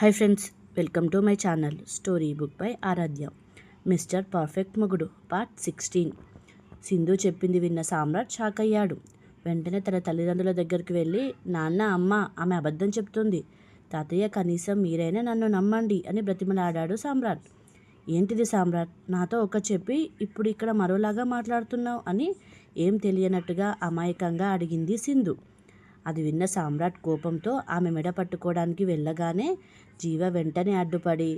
Hi friends, welcome to my channel story book by Aradhya. Mister perfect మొగుడు part 16. Sindhu చెప్పింది విన్న సామ్రాట్ shock అయ్యాడు. వెంటనే తన తల్లిదండ్రుల దగ్గరికి వెళ్ళి, నాన్న, అమ్మ, ఆమె అబద్ధం చెప్తుంది. తాతయ్య, కనీసం మీరైనా నన్ను నమ్మండి అని బ్రతిమలాడాడు సామ్రాట్. ఏంటిది సామ్రాట్, నాతో ఒక చెప్పి ఇప్పుడు ఇక్కడ మరోలాగా మాట్లాడుతున్నావు అని ఏం తెలియనట్టుగా అమాయకంగా అడిగింది సింధు. అది విన్న సామ్రాట్ కోపంతో ఆమె మెడ పట్టుకోవడానికి వెళ్ళగానే జీవ వెంటనే అడ్డుపడి,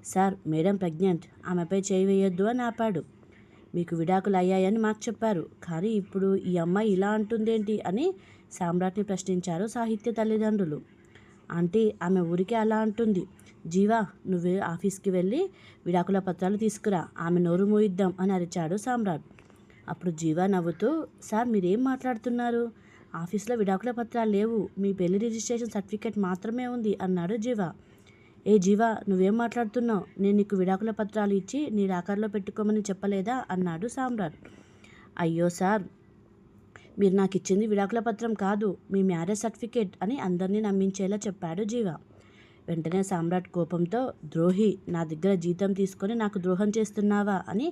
సార్, మేడం ప్రెగ్నెంట్, ఆమెపై చేయి వేయొద్దు అని ఆపాడు. మీకు విడాకులు అయ్యాయని మాకు చెప్పారు, కానీ ఇప్పుడు ఈ అమ్మాయి ఇలా అంటుందేంటి అని సామ్రాట్ని ప్రశ్నించారు సాహిత్య తల్లిదండ్రులు. ఆంటీ, ఆమె ఊరికే అలా అంటుంది. జీవా, నువ్వు ఆఫీస్కి వెళ్ళి విడాకుల పత్రాలు తీసుకురా, ఆమె నోరు మూయిద్దాం అని అరిచాడు సామ్రాట్. అప్పుడు జీవా నవ్వుతూ, సార్, మీరేం మాట్లాడుతున్నారు? ఆఫీస్లో విడాకుల పత్రాలు లేవు, మీ పెళ్లి రిజిస్ట్రేషన్ సర్టిఫికేట్ మాత్రమే ఉంది అన్నాడు జీవా. ఏ జీవా, నువ్వేం మాట్లాడుతున్నావు? నేను నీకు విడాకుల పత్రాలు ఇచ్చి నీ లాకర్లో పెట్టుకోమని చెప్పలేదా అన్నాడు సామ్రాట్. అయ్యో సార్, మీరు నాకు ఇచ్చింది విడాకుల పత్రం కాదు, మీ మ్యారేజ్ సర్టిఫికేట్ అని అందరినీ నమ్మించేలా చెప్పాడు జీవా. వెంటనే సామ్రాట్ కోపంతో, ద్రోహి, నా దగ్గర జీతం తీసుకొని నాకు ద్రోహం చేస్తున్నావా అని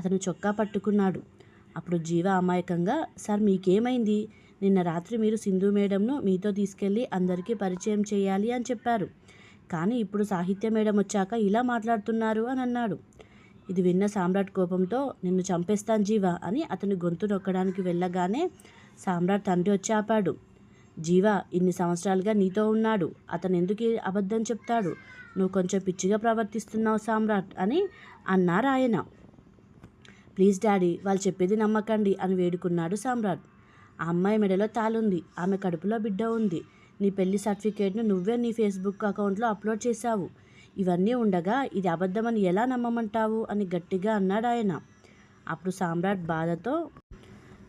అతను చొక్కా పట్టుకున్నాడు. అప్పుడు జీవా అమాయకంగా, సార్, మీకేమైంది? నిన్న రాత్రి మీరు సింధు మేడంను మీతో తీసుకెళ్ళి అందరికీ పరిచయం చేయాలి అని చెప్పారు, కానీ ఇప్పుడు సాహిత్య మేడం వచ్చాక ఇలా మాట్లాడుతున్నారు అని అన్నాడు. ఇది విన్న సామ్రాట్ కోపంతో, నిన్ను చంపేస్తాను జీవా అని అతని గొంతు నొక్కడానికి వెళ్ళగానే సామ్రాట్ తండ్రి వచ్చి ఆపాడు. జీవా ఇన్ని సంవత్సరాలుగా నీతో ఉన్నాడు, అతను ఎందుకు అబద్ధం చెప్తాడు? నువ్వు కొంచెం పిచ్చిగా ప్రవర్తిస్తున్నావు సామ్రాట్ అని అన్నారు ఆయన. ప్లీజ్ డాడీ, వాళ్ళు చెప్పేది నమ్మకండి అని వేడుకున్నాడు సామ్రాట్. ఆ అమ్మాయి మెడలో తాళుంది, ఆమె కడుపులో బిడ్డ ఉంది, నీ పెళ్లి సర్టిఫికేట్ను నువ్వే నీ ఫేస్బుక్ అకౌంట్లో అప్లోడ్ చేశావు. ఇవన్నీ ఉండగా ఇది అబద్ధమని ఎలా నమ్మమంటావు అని గట్టిగా అన్నాడు ఆయన. అప్పుడు సామ్రాట్ బాధతో,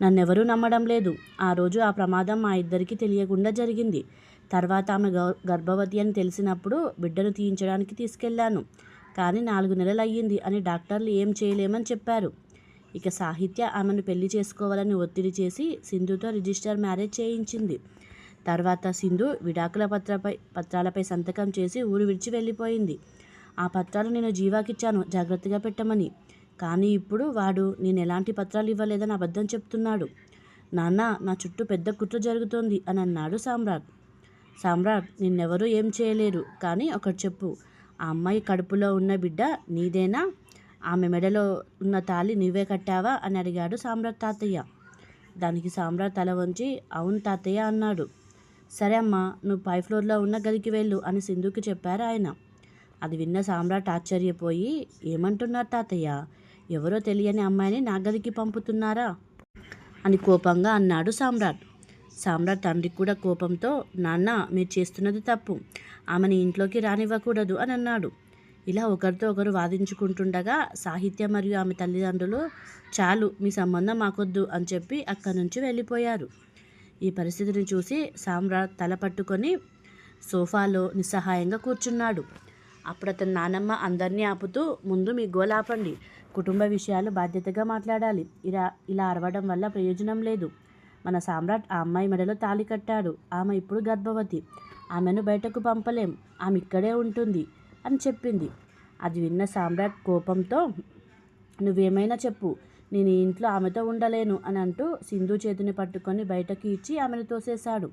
నన్నెవరూ నమ్మడం లేదు. ఆ రోజు ఆ ప్రమాదం మా ఇద్దరికీ తెలియకుండా జరిగింది. తర్వాత ఆమె గర్భవతి అని తెలిసినప్పుడు బిడ్డను తీయించడానికి తీసుకెళ్లాను, కానీ 4 నెలలు అయ్యింది అని డాక్టర్లు ఏం చేయలేమని చెప్పారు. ఇక సాహిత్య ఆమెను పెళ్లి చేసుకోవాలని ఒత్తిడి చేసి సింధుతో రిజిస్టర్ మ్యారేజ్ చేయించింది. తర్వాత సింధు విడాకుల పత్రాలపై సంతకం చేసి ఊరు విడిచి వెళ్ళిపోయింది. ఆ పత్రాలు నేను జీవాకిచ్చాను జాగ్రత్తగా పెట్టమని, కానీ ఇప్పుడు వాడు నేను ఎలాంటి పత్రాలు ఇవ్వలేదని అబద్ధం చెప్తున్నాడు. నాన్న, నా చుట్టూ పెద్ద కుట్ర జరుగుతోంది అని అన్నాడు సామ్రాట్. సామ్రాట్, నిన్నెవరూ ఏం చేయలేరు, కానీ ఒకటి చెప్పు, ఆ అమ్మాయి కడుపులో ఉన్న బిడ్డ నీదేనా? ఆమె మెడలో ఉన్న తాళి నువ్వే కట్టావా అని అడిగాడు సామ్రాట్ తాతయ్య. దానికి సామ్రాట్ తల వంచి, అవును తాతయ్య అన్నాడు. సరే అమ్మా, నువ్వు పై ఫ్లోర్లో ఉన్న గదికి వెళ్ళు అని సింధుకి చెప్పారు ఆయన. అది విన్న సామ్రాట్ ఆశ్చర్యపోయి, ఏమంటున్నారు తాతయ్య? ఎవరో తెలియని అమ్మాయిని నా గదికి పంపుతున్నారా అని కోపంగా అన్నాడు సామ్రాట్. సామ్రాట్ తండ్రికి కూడా కోపంతో, నాన్న, మీరు చేస్తున్నది తప్పు, ఆమెని ఇంట్లోకి రానివ్వకూడదు అని అన్నాడు. ఇలా ఒకరితో ఒకరు వాదించుకుంటుండగా సాహిత్య మరియు ఆమె తల్లిదండ్రులు, చాలు, మీ సంబంధం మాకొద్దు అని చెప్పి అక్కడి నుంచి వెళ్ళిపోయారు. ఈ పరిస్థితిని చూసి సామ్రాట్ తల పట్టుకొని సోఫాలో నిస్సహాయంగా కూర్చున్నాడు. అప్పుడు అతని నానమ్మ అందరినీ ఆపుతూ, ముందు మీ గోలాపండి, కుటుంబ విషయాలు బాధ్యతగా మాట్లాడాలి, ఇలా అరవడం వల్ల ప్రయోజనం లేదు. మన సామ్రాట్ ఆ అమ్మాయి మెడలో తాళి కట్టాడు, ఆమె ఇప్పుడు గర్భవతి, ఆమెను బయటకు పంపలేం, ఆమె ఇక్కడే ఉంటుంది అని చెప్పింది. అది విన్న సామ్రాట్ కోపంతో, నువ్వేమైనా చెప్పు, నేను ఈ ఇంట్లో ఆమెతో ఉండలేను అని అంటూ సింధు చేతిని పట్టుకొని బయటకు ఇచ్చి ఆమెను తోసేశాడు.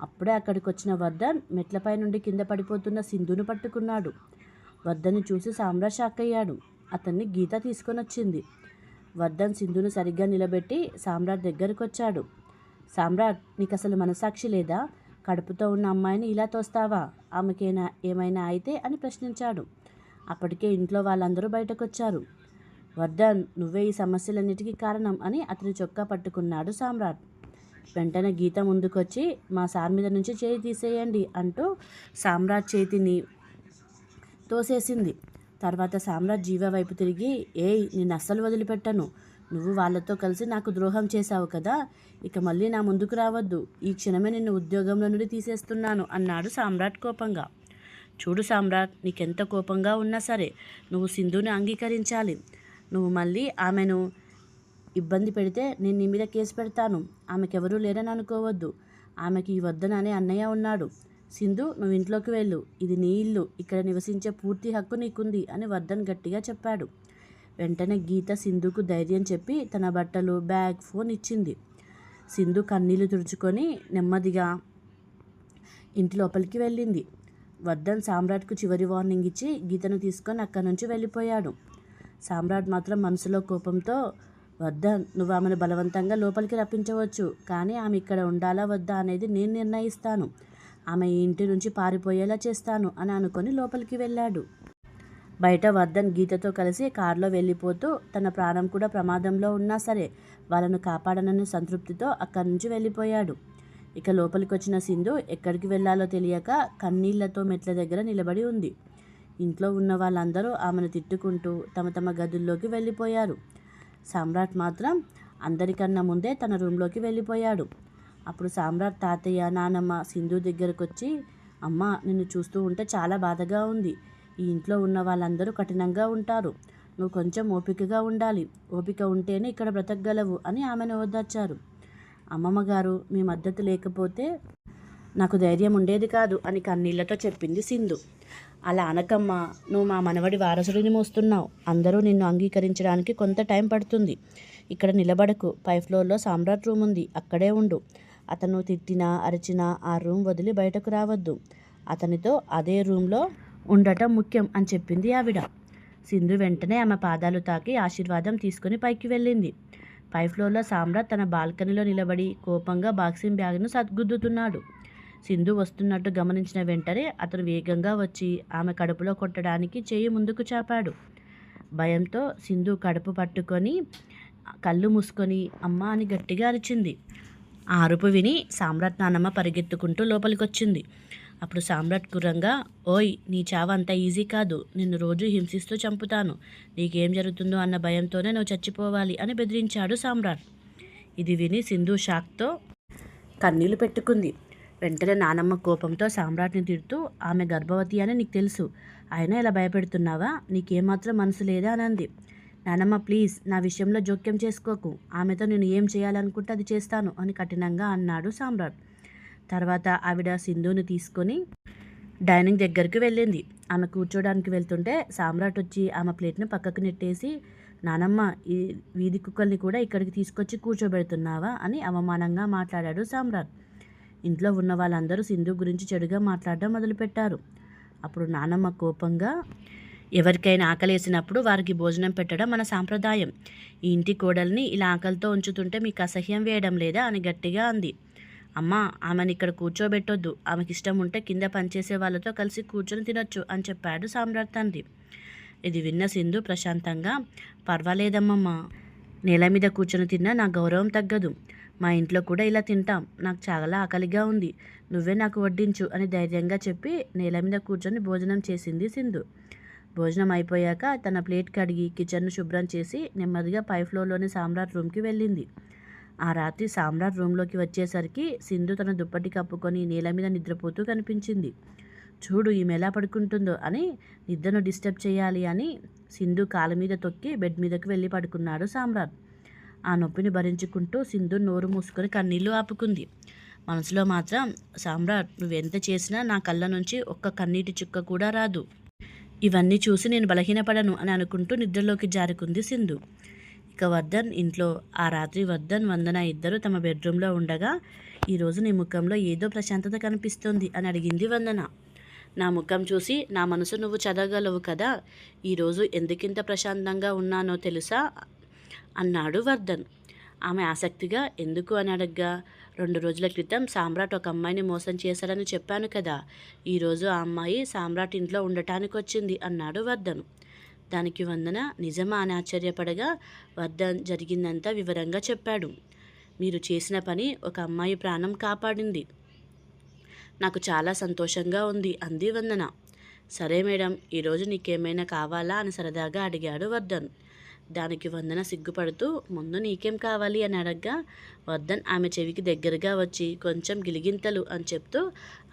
అప్పుడే అక్కడికి వచ్చిన వర్ధన్ మెట్లపై నుండి కింద పడిపోతున్న సింధును పట్టుకున్నాడు. వర్ధన్ని చూసి సామ్రాట్ షాక్ అయ్యాడు. అతన్ని గీత తీసుకొని వచ్చింది. వర్ధన్ సింధును సరిగ్గా నిలబెట్టి సామ్రాట్ దగ్గరకు వచ్చాడు. సామ్రాట్, నీకు అసలు మనసాక్షి లేదా? కడుపుతో ఉన్న అమ్మాయిని ఇలా తోస్తావా? ఆమెకైనా ఏమైనా అయితే అని ప్రశ్నించాడు. అప్పటికే ఇంట్లో వాళ్ళందరూ బయటకొచ్చారు. వర్ధన్, నువ్వే ఈ సమస్యలన్నిటికీ కారణం అని అతని చొక్కా పట్టుకున్నాడు సామ్రాట్. వెంటనే గీత ముందుకొచ్చి, మా సార్ మీద నుంచి చేయి తీసేయండి అంటూ సామ్రాట్ చేతిని తోసేసింది. తర్వాత సామ్రాట్ జీవ వైపు తిరిగి, ఏయ్, నేను అస్సలు వదిలిపెట్టను, నువ్వు వాళ్ళతో కలిసి నాకు ద్రోహం చేశావు కదా, ఇక మళ్ళీ నా ముందుకు రావద్దు, ఈ క్షణమే నిన్ను ఉద్యోగంలో నుండి తీసేస్తున్నాను అన్నాడు సామ్రాట్ కోపంగా. చూడు సామ్రాట్, నీకెంత కోపంగా ఉన్నా సరే నువ్వు సింధుని అంగీకరించాలి. నువ్వు మళ్ళీ ఆమెను ఇబ్బంది పెడితే నేను నీ మీద కేసు పెడతాను. ఆమెకెవరూ లేరని అనుకోవద్దు, ఆమెకి ఈ వద్దన అనే అన్నయ్య ఉన్నాడు, సింధు, నువ్వు ఇంట్లోకి వెళ్ళు. ఇది నీ ఇల్లు. ఇక్కడ నివసించే పూర్తి హక్కు నీకుంది అని వర్ధన్ గట్టిగా చెప్పాడు. వెంటనే గీత సింధుకు ధైర్యం చెప్పి తన బట్టలు, బ్యాగ్, ఫోన్ ఇచ్చింది. సింధు కన్నీళ్లు తుడుచుకొని నెమ్మదిగా ఇంటి లోపలికి వెళ్ళింది. వర్ధన్ సామ్రాట్కు చివరి వార్నింగ్ ఇచ్చి గీతను తీసుకొని అక్కడి నుంచి వెళ్ళిపోయాడు. సామ్రాట్ మాత్రం మనసులో కోపంతో, వర్ధన్, నువ్వు ఆమెను బలవంతంగా లోపలికి రప్పించవచ్చు, కానీ ఆమె ఇక్కడ ఉండాలా వద్దా అనేది నేను నిర్ణయిస్తాను. ఆమె ఈ ఇంటి నుంచి పారిపోయేలా చేస్తాను అని అనుకొని లోపలికి వెళ్ళాడు. బయట వర్ధన్ గీతతో కలిసి కారులో వెళ్ళిపోతూ తన ప్రాణం కూడా ప్రమాదంలో ఉన్నా సరే వాళ్ళను కాపాడనని సంతృప్తితో అక్కడి నుంచి వెళ్ళిపోయాడు. ఇక లోపలికి వచ్చిన సింధు ఎక్కడికి వెళ్ళాలో తెలియక కన్నీళ్లతో మెట్ల దగ్గర నిలబడి ఉంది. ఇంట్లో ఉన్న వాళ్ళందరూ ఆమెను తిట్టుకుంటూ తమ తమ గదుల్లోకి వెళ్ళిపోయారు. సామ్రాట్ మాత్రం అందరికన్నా ముందే తన రూమ్లోకి వెళ్ళిపోయాడు. అప్పుడు సామ్రాట్ తాతయ్య, నానమ్మ సింధు దగ్గరకు వచ్చి, అమ్మ, నిన్ను చూస్తూ ఉంటే చాలా బాధగా ఉంది. ఈ ఇంట్లో ఉన్న వాళ్ళందరూ కఠినంగా ఉంటారు. నువ్వు కొంచెం ఓపికగా ఉండాలి. ఓపిక ఉంటేనే ఇక్కడ బ్రతకగలవు అని ఆమెను ఓదార్చారు. అమ్మమ్మ గారు, మీ మద్దతు లేకపోతే నాకు ధైర్యం ఉండేది కాదు అని కన్నీళ్లతో చెప్పింది సింధు. అలా అనకమ్మా, నువ్వు మా మనవడి వారసుడిని మోస్తున్నావు. అందరూ నిన్ను అంగీకరించడానికి కొంత టైం పడుతుంది. ఇక్కడ నిలబడకు. పై ఫ్లోర్లో సామ్రాట్ రూమ్ ఉంది, అక్కడే ఉండు. అతను తిట్టినా అరిచినా ఆ రూమ్ వదిలి బయటకు రావద్దు. అతనితో అదే రూమ్లో ఉండటం ముఖ్యం అని చెప్పింది ఆవిడ. సింధు వెంటనే ఆమె పాదాలు తాకి ఆశీర్వాదం తీసుకుని పైకి వెళ్ళింది. పై ఫ్లోర్లో సామ్రాట్ తన బాల్కనీలో నిలబడి కోపంగా బాక్సింగ్ బ్యాగ్ను సద్గుద్దుతున్నాడు. సింధు వస్తున్నట్టు గమనించిన వెంటనే అతను వేగంగా వచ్చి ఆమె కడుపులో కొట్టడానికి చేయి ముందుకు చాపాడు. భయంతో సింధు కడుపు పట్టుకొని కళ్ళు మూసుకొని అమ్మ అని గట్టిగా అరిచింది. ఆ అరుపు విని సామ్రాట్ నానమ్మ పరిగెత్తుకుంటూ లోపలికొచ్చింది. అప్పుడు సామ్రాట్ కుర్రంగా, ఓయ్, నీ చావు అంత ఈజీ కాదు. నిన్ను రోజు హింసిస్తూ చంపుతాను. నీకేం జరుగుతుందో అన్న భయంతోనే నువ్వు చచ్చిపోవాలి అని బెదిరించాడు సామ్రాట్. ఇది విని సింధు షాక్తో కన్నీళ్లు పెట్టుకుంది. వెంటనే నానమ్మ కోపంతో సామ్రాట్ని తిడుతూ, ఆమె గర్భవతి అని నీకు తెలుసు, అయినా ఇలా భయపెడుతున్నావా? నీకేమాత్రం మనసు లేదా అని అంది. నానమ్మ, ప్లీజ్, నా విషయంలో జోక్యం చేసుకోకు. ఆమెతో నేను ఏం చేయాలనుకుంటే అది చేస్తాను అని కఠినంగా అన్నాడు సామ్రాట్. తర్వాత ఆవిడ సింధుని తీసుకొని డైనింగ్ దగ్గరికి వెళ్ళింది. ఆమె కూర్చోడానికి వెళ్తుంటే సామ్రాట్ వచ్చి ఆమె ప్లేట్ని పక్కకు నెట్టేసి, నానమ్మ, ఈ వీధి కుక్కల్ని కూడా ఇక్కడికి తీసుకొచ్చి కూర్చోబెడుతున్నావా అని అవమానంగా మాట్లాడాడు సామ్రాట్. ఇంట్లో ఉన్న వాళ్ళందరూ సింధు గురించి చెడుగా మాట్లాడడం మొదలుపెట్టారు. అప్పుడు నానమ్మ కోపంగా, ఎవరికైనా ఆకలేసినప్పుడు వారికి భోజనం పెట్టడం మన సాంప్రదాయం. ఈ ఇంటి కోడల్ని ఇలా ఆకలితో ఉంచుతుంటే మీకు అసహ్యం వేయడం లేదా అని గట్టిగా అంది. అమ్మా, ఆమెను ఇక్కడ కూర్చోబెట్టొద్దు. ఆమెకి ఇష్టం ఉంటే కింద పనిచేసే వాళ్ళతో కలిసి కూర్చొని తినొచ్చు అని చెప్పాడు సామ్రాట్ తండ్రి. ఇది విన్న సింధు ప్రశాంతంగా, పర్వాలేదమ్మమ్మ, నేల మీద కూర్చొని తిన్నా నా గౌరవం తగ్గదు. మా ఇంట్లో కూడా ఇలా తింటాం. నాకు చాలా ఆకలిగా ఉంది. నువ్వే నాకు వడ్డించు అని ధైర్యంగా చెప్పి నేల మీద కూర్చొని భోజనం చేసింది సింధు. భోజనం అయిపోయాక తన ప్లేట్ కడిగి కిచెన్ను శుభ్రం చేసి నెమ్మదిగా పై ఫ్లోర్లోని సామ్రాట్ రూమ్కి వెళ్ళింది. ఆ రాత్రి సామ్రాట్ రూమ్లోకి వచ్చేసరికి సింధు తన దుప్పటి కప్పుకొని నేల మీద నిద్రపోతూ కనిపించింది. చూడు ఈమె ఎలా పడుకుంటుందో అని నిద్రను డిస్టర్బ్ చేయాలి అని సింధు కాళ్ళ మీద తొక్కి బెడ్ మీదకి వెళ్ళి పడుకున్నాడు సామ్రాట్. ఆ నొప్పిని భరించుకుంటూ సింధు నోరు మూసుకొని కన్నీళ్లు ఆపుకుంది. మనసులో మాత్రం, సామ్రాట్, నువ్వెంత చేసినా నా కళ్ళ నుంచి ఒక్క కన్నీటి చుక్క కూడా రాదు. ఇవన్నీ చూసి నేను బలహీనపడను అని అనుకుంటూ నిద్రలోకి జారుకుంది సింధు. ఇక వర్ధన్ ఇంట్లో. ఆ రాత్రి వర్ధన్, వందన ఇద్దరు తమ బెడ్రూమ్లో ఉండగా, ఈరోజు నీ ముఖంలో ఏదో ప్రశాంతత కనిపిస్తోంది అని అడిగింది వందన. నా ముఖం చూసి నా మనసు నువ్వు చదవగలవు కదా. ఈరోజు ఎందుకింత ప్రశాంతంగా ఉన్నానో తెలుసా అన్నాడు వర్ధన్. ఆమె ఆసక్తిగా, ఎందుకు అని అడగ్గా, 2 రోజుల క్రితం సామ్రాట్ ఒక అమ్మాయిని మోసం చేశాడని చెప్పాను కదా. ఈరోజు ఆ అమ్మాయి సామ్రాట్ ఇంట్లో ఉండటానికి వచ్చింది అన్నాడు వర్ధన్. దానికి వందన నిజమా అని ఆశ్చర్యపడగా వర్ధన్ జరిగిందంతా వివరంగా చెప్పాడు. మీరు చేసిన పని ఒక అమ్మాయి ప్రాణం కాపాడింది. నాకు చాలా సంతోషంగా ఉంది అంది వందన. సరే మేడం, ఈరోజు నీకేమైనా కావాలా అని సరదాగా అడిగాడు వర్ధన్. దానికి వందన సిగ్గుపడుతూ, ముందు నీకేం కావాలి అని అడగ్గా వర్ధన్ ఆమె చెవికి దగ్గరగా వచ్చి కొంచెం గిలిగింతలు అని చెప్తూ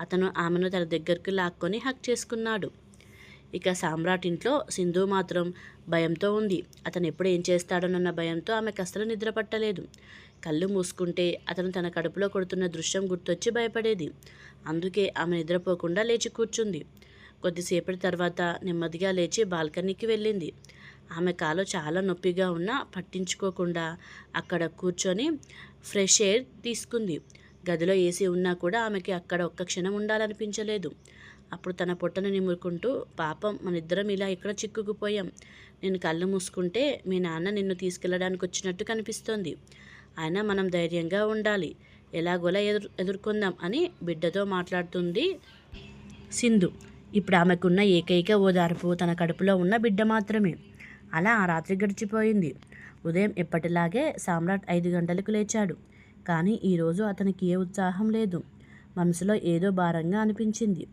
అతను ఆమెను తన దగ్గరకు లాక్కొని హక్ చేసుకున్నాడు. ఇక సామ్రాట్ ఇంట్లో సింధు మాత్రం భయంతో ఉంది. అతను ఎప్పుడు ఏం చేస్తాడోనన్న భయంతో ఆమెకు అస్సలు నిద్ర పట్టలేదు. కళ్ళు మూసుకుంటే అతను తన కడుపులో కొడుతున్న దృశ్యం గుర్తొచ్చి భయపడేది. అందుకే ఆమె నిద్రపోకుండా లేచి కూర్చుంది. కొద్దిసేపటి తర్వాత నెమ్మదిగా లేచి బాల్కనీకి వెళ్ళింది. ఆమె కాలు చాలా నొప్పిగా ఉన్నా పట్టించుకోకుండా అక్కడ కూర్చొని ఫ్రెష్ ఎయిర్ తీసుకుంది. గదిలో ఏసీ ఉన్నా కూడా ఆమెకి అక్కడ ఒక్క క్షణం ఉండాలనిపించలేదు. అప్పుడు తన పొట్టను నిమురుకుంటూ, పాపం మనిద్దరం ఇలా ఇక్కడ చిక్కుకుపోయాం. నేను కళ్ళు మూసుకుంటే మీ నాన్న నిన్ను తీసుకెళ్ళడానికి వచ్చినట్టు కనిపిస్తోంది. అయినా మనం ధైర్యంగా ఉండాలి, ఎలాగోలా ఎదుర్కొందాం అని బిడ్డతో మాట్లాడుతుంది సింధు. ఇప్పుడు ఆమెకున్న ఏకైక ఓదార్పు తన కడుపులో ఉన్న బిడ్డ మాత్రమే. అలా ఆ రాత్రి గడిచిపోయింది. ఉదయం ఎప్పటిలాగే సామ్రాట్ 5 గంటలకు లేచాడు. కానీ ఈరోజు అతనికి ఏ ఉత్సాహం లేదు. మనసులో ఏదో భారంగా అనిపించింది.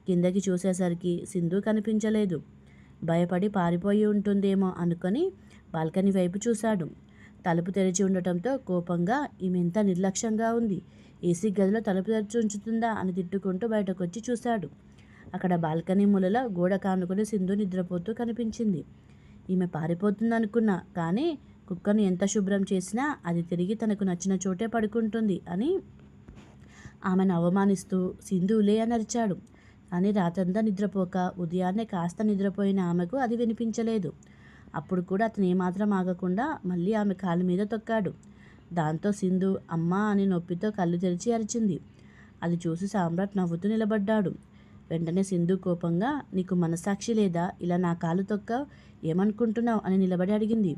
కిందకి చూసేసరికి సింధు కనిపించలేదు. భయపడి పారిపోయి ఉంటుందేమో అనుకొని బాల్కనీ వైపు చూశాడు. తలుపు తెరిచి ఉండటంతో కోపంగా ఈమె ఎంత నిర్లక్ష్యంగా ఉంది, ఏసీ గదిలో తలుపు తెరిచి ఉంచుతుందా అని తిట్టుకుంటూ బయటకొచ్చి చూశాడు. అక్కడ బాల్కనీ మూలలో గోడ కానుకొని సింధు నిద్రపోతూ కనిపించింది. ఈమె పారిపోతుందనుకున్నా, కానీ కుక్కను ఎంత శుభ్రం చేసినా అది తిరిగి తనకు నచ్చిన చోటే పడుకుంటుంది అని ఆమెను అవమానిస్తూ సింధులే అని అరిచాడు. కానీ రాత్రంతా నిద్రపోక ఉదయాన్నే కాస్త నిద్రపోయిన ఆమెకు అది వినిపించలేదు. అప్పుడు కూడా అతను ఏమాత్రం ఆగకుండా మళ్ళీ ఆమె కాలు మీద తొక్కాడు. దాంతో సింధు అమ్మా అని నొప్పితో కళ్ళు తెరిచి అరిచింది. అది చూసి సామ్రాట్ నవ్వుతూ నిలబడ్డాడు. వెంటనే సింధు కోపంగా, నీకు మనసాక్షి లేదా, ఇలా నా కాలు తొక్కావు, ఏమనుకుంటున్నావు అని నిలబడి అడిగింది.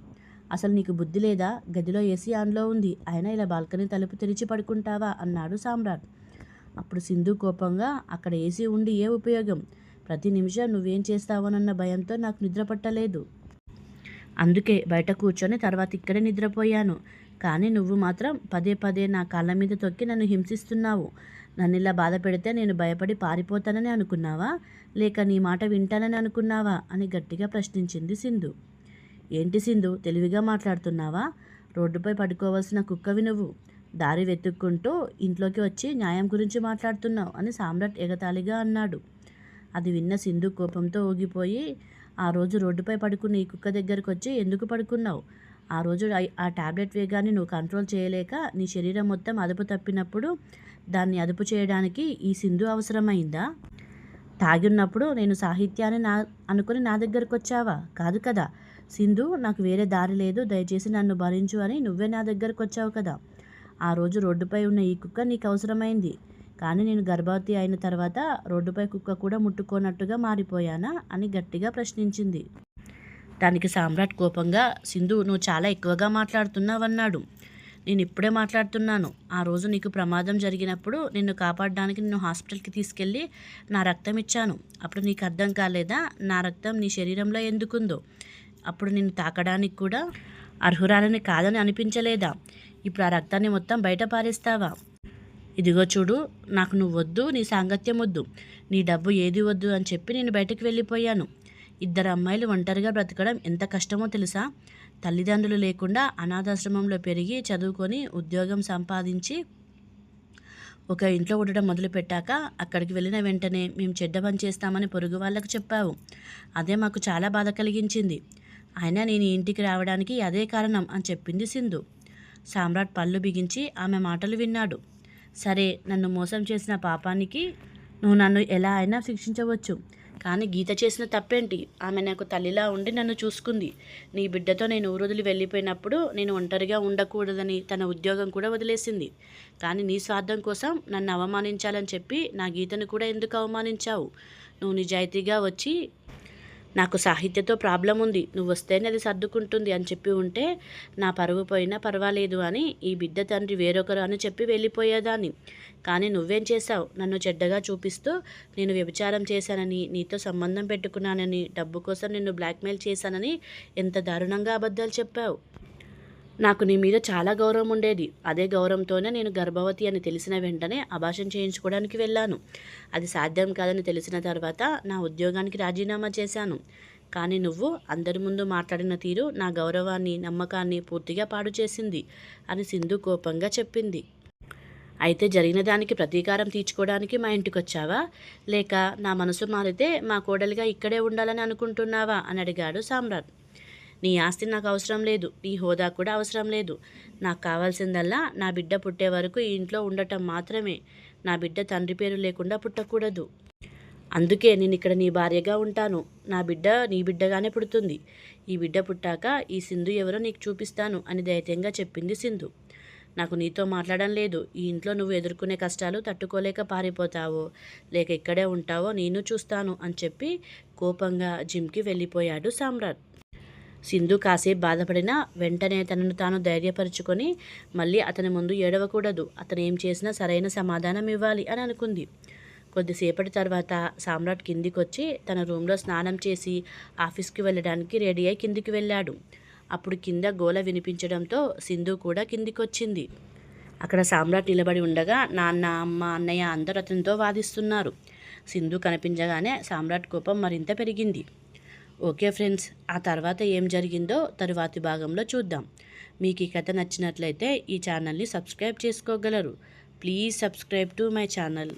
అసలు నీకు బుద్ధి లేదా, గదిలో ఏసీ ఆన్లో ఉంది, అయినా ఇలా బాల్కనీ తలుపు తెరిచి పడుకుంటావా అన్నాడు సామ్రాట్. అప్పుడు సింధు కోపంగా, అక్కడ ఏసీ ఉండి ఏ ఉపయోగం, ప్రతి నిమిషం నువ్వేం చేస్తావోనన్న భయంతో నాకు నిద్ర పట్టలేదు. అందుకే బయట కూర్చొని తర్వాత ఇక్కడే నిద్రపోయాను. కానీ నువ్వు మాత్రం పదే పదే నా కాళ్ళ మీద తొక్కి నన్ను హింసిస్తున్నావు. నన్ను ఇలా బాధ పెడితే నేను భయపడి పారిపోతానని అనుకున్నావా, లేక నీ మాట వింటానని అనుకున్నావా అని గట్టిగా ప్రశ్నించింది సింధు. ఏంటి సింధు, తెలివిగా మాట్లాడుతున్నావా? రోడ్డుపై పడుకోవాల్సిన కుక్కవి నువ్వు. దారి వెతుక్కుంటూ ఇంట్లోకి వచ్చి న్యాయం గురించి మాట్లాడుతున్నావు అని సామ్రాట్ ఎగతాళిగా అన్నాడు. అది విన్న సింధు కోపంతో ఊగిపోయి, ఆ రోజు రోడ్డుపై పడుకున్న ఈ కుక్క దగ్గరకు వచ్చి ఎందుకు పడుకున్నావు? ఆ రోజు ఆ టాబ్లెట్ వేగాన్ని నువ్వు కంట్రోల్ చేయలేక నీ శరీరం మొత్తం అదుపు తప్పినప్పుడు దాన్ని అదుపు చేయడానికి ఈ సింధు అవసరమైందా? తాగిన్నప్పుడు నేను సాహిత్యాన్ని అనుకుని నా దగ్గరకు వచ్చావా? కాదు కదా సింధు, నాకు వేరే దారి లేదు, దయచేసి నన్ను భరించు అని నువ్వే నా దగ్గరకు వచ్చావు కదా. ఆ రోజు రోడ్డుపై ఉన్న ఈ కుక్క నీకు అవసరమైంది, కానీ నేను గర్భవతి అయిన తర్వాత రోడ్డుపై కుక్క కూడా ముట్టుకోనట్టుగా మారిపోయానా అని గట్టిగా ప్రశ్నించింది. దానికి సామ్రాట్ కోపంగా, సింధు నువ్వు చాలా ఎక్కువగా మాట్లాడుతున్నావన్నాడు. నేను ఇప్పుడే మాట్లాడుతున్నాను. ఆ రోజు నీకు ప్రమాదం జరిగినప్పుడు నిన్ను కాపాడడానికి నేను హాస్పిటల్కి తీసుకెళ్ళి నా రక్తం ఇచ్చాను. అప్పుడు నీకు అర్థం కాలేదా నా రక్తం నీ శరీరంలో ఎందుకుందో? అప్పుడు నిన్ను తాకడానికి కూడా అర్హురాలని కాదని అనిపించలేదా? ఇప్పుడు ఆ రక్తాన్ని మొత్తం బయట పారేస్తావా? ఇదిగో చూడు, నాకు నువ్వు వద్దు, నీ సాంగత్యం వద్దు, నీ డబ్బు ఏది వద్దు అని చెప్పి నేను బయటకు వెళ్ళిపోయాను. 2 అమ్మాయిలు ఒంటరిగా బ్రతకడం ఎంత కష్టమో తెలుసా? తల్లిదండ్రులు లేకుండా అనాథాశ్రమంలో పెరిగి చదువుకొని ఉద్యోగం సంపాదించి ఒక ఇంట్లో ఉండడం మొదలుపెట్టాక అక్కడికి వెళ్ళిన వెంటనే మేము చెడ్డ పని చేస్తామని పొరుగు వాళ్ళకు చెప్పావు. అదే మాకు చాలా బాధ కలిగించింది. అయినా నేను ఇంటికి రావడానికి అదే కారణం అని చెప్పింది సింధు. సామ్రాట్ పళ్ళు బిగించి ఆమె మాటలు విన్నాడు. సరే, నన్ను మోసం చేసిన పాపానికి నువ్వు నన్ను ఎలా అయినా శిక్షించవచ్చు, కానీ గీత చేసిన తప్పేంటి? ఆమె నాకు తల్లిలా ఉండి నన్ను చూసుకుంది. నీ బిడ్డతో నేను ఊరొదిలి వెళ్ళిపోయినప్పుడు నేను ఒంటరిగా ఉండకూడదని తన ఉద్యోగం కూడా వదిలేసింది. కానీ నీ స్వార్థం కోసం నన్ను అవమానించాలని చెప్పి నా గీతను కూడా ఎందుకు అవమానించావు? నువ్వు నిజాయితీగా వచ్చి నాకు సాహిత్యతో ప్రాబ్లం ఉంది, నువ్వు వస్తేనే అది సర్దుకుంటుంది అని చెప్పి ఉంటే నా పరువు పోయినా పర్వాలేదు అని ఈ బిడ్డ తండ్రి వేరొకరు అని చెప్పి వెళ్ళిపోయేదాన్ని. కానీ నువ్వేం చేశావు? నన్ను చెడ్డగా చూపిస్తూ నేను వ్యభిచారం చేశానని, నీతో సంబంధం పెట్టుకున్నానని, డబ్బు కోసం నిన్ను బ్లాక్మెయిల్ చేశానని ఎంత దారుణంగా అబద్ధాలు చెప్పావు. నాకు నీ మీద చాలా గౌరవం ఉండేది. అదే గౌరవంతోనే నేను గర్భవతి అని తెలిసిన వెంటనే అబార్షన్ చేయించుకోవడానికి వెళ్ళాను. అది సాధ్యం కాదని తెలిసిన తర్వాత నా ఉద్యోగానికి రాజీనామా చేశాను. కానీ నువ్వు అందరి ముందు మాట్లాడిన తీరు నా గౌరవాన్ని, నమ్మకాన్ని పూర్తిగా పాడు చేసింది అని సింధు కోపంగా చెప్పింది. అయితే జరిగిన దానికి ప్రతీకారం తీర్చుకోవడానికి మా ఇంటికి వచ్చావా, లేక నా మనసు మారితే మా కోడలిగా ఇక్కడే ఉండాలని అనుకుంటున్నావా అని అడిగాడు సామ్రాట్. నీ ఆస్తి నాకు అవసరం లేదు, నీ హోదా కూడా అవసరం లేదు. నాకు కావాల్సిందల్లా నా బిడ్డ పుట్టే వరకు ఈ ఇంట్లో ఉండటం మాత్రమే. నా బిడ్డ తండ్రి పేరు లేకుండా పుట్టకూడదు. అందుకే నేను ఇక్కడ నీ భార్యగా ఉంటాను. నా బిడ్డ నీ బిడ్డగానే పుడుతుంది. ఈ బిడ్డ పుట్టాక ఈ సింధు ఎవరో నీకు చూపిస్తాను అని ధైర్యంగా చెప్పింది సింధు. నాకు నీతో మాట్లాడడం లేదు. ఈ ఇంట్లో నువ్వు ఎదుర్కొనే కష్టాలు తట్టుకోలేక పారిపోతావో లేక ఇక్కడే ఉంటావో నేను చూస్తాను అని చెప్పి కోపంగా జిమ్కి వెళ్ళిపోయాడు సామ్రాట్. సింధు కాసేపు బాధపడినా వెంటనే తనను తాను ధైర్యపరుచుకొని మళ్ళీ అతని ముందు ఏడవకూడదు, అతను ఏం చేసినా సరైన సమాధానం ఇవ్వాలి అని అనుకుంది. కొద్దిసేపటి తర్వాత సామ్రాట్ కిందికొచ్చి తన రూమ్లో స్నానం చేసి ఆఫీస్కి వెళ్ళడానికి రెడీ అయి కిందికి వెళ్ళాడు. అప్పుడు కింద గోల వినిపించడంతో సింధు కూడా కిందికొచ్చింది. అక్కడ సామ్రాట్ నిలబడి ఉండగా నాన్న, అమ్మ, అన్నయ్య అందరూ అతనితో వాదిస్తున్నారు. సింధు కనిపించగానే సామ్రాట్ కోపం మరింత పెరిగింది. ఓకే ఫ్రెండ్స్, ఆ తర్వాత ఏం జరిగిందో తరువాతి భాగంలో చూద్దాం. మీకు ఈ కథ నచ్చినట్లయితే ఈ ఛానల్ని సబ్స్క్రైబ్ చేసుకోగలరు. Please subscribe to my channel.